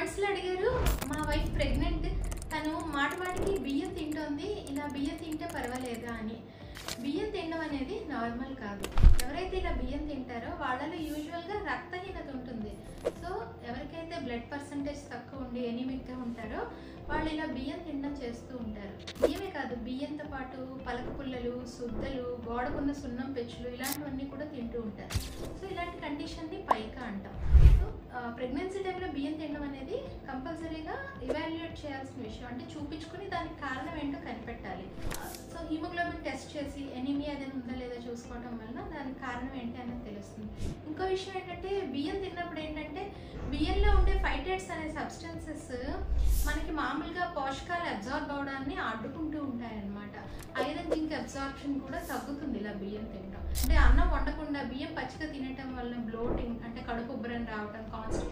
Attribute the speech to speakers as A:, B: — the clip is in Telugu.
A: కామెంట్స్లో అడిగారు, మా వైఫ్ ప్రెగ్నెంట్, తను మాటికి బియ్యం తింటోంది, ఇలా బియ్యం తింటే పర్వాలేదా అని. బియ్యం తినడం అనేది నార్మల్ కాదు. ఎవరైతే ఇలా బియ్యం తింటారో వాళ్ళలో యూజువల్గా రక్తహీనత ఉంటుంది. సో ఎవరికైతే బ్లడ్ పర్సంటేజ్ తక్కువ ఉండి ఎనీమిక్గా ఉంటారో వాళ్ళు ఇలా బియ్యం తినడం చేస్తూ ఉంటారు. బియ్యమే కాదు, బియ్యంతో పాటు పలక పుల్లలు, శుద్ధలు, గోడకున్న సున్నం పెచ్చులు ఇలాంటివన్నీ కూడా తింటూ ఉంటారు. సో ఇలాంటి కండిషన్ని పైకా అంటాం. సో ప్రెగ్నెన్సీ టైంలో బియ్యం తినడం అనేది కంపల్సరీగా ఇవాల్యుయేట్ చేయాల్సిన విషయం. అంటే చూపించుకుని దానికి కారణం ఏంటో కనిపెట్టాలి. సో హీమోగ్లోబిన్ టెస్ట్ చేసి ఎనీమియా ఏదైనా ఉందా లేదా చూసుకోవడం వల్ల దానికి కారణం ఏంటి అనేది తెలుస్తుంది. ఇంకో విషయం ఏంటంటే బియ్యం తిన్నప్పుడు ఏంటంటే బియ్యంలో ఉండే ఫైటేట్స్ అనే సబ్స్టెన్సెస్ మనకి మామూలుగా పోషకాలు అబ్జార్బ్ అవడాన్ని అడ్డుకుంటూ ఉంటాయన్నమాట. ఐరన్ జింక్ అబ్జార్ప్షన్ కూడా తగ్గుతుంది ఇలా బియ్యం తినడం. అంటే అన్నం వండకుండా బియ్యం పచ్చిగా తినటం వల్ల బ్లోటింగ్ అంటే కడుపు ఉబ్బరం రావడం, కాన్స్టిపేషన్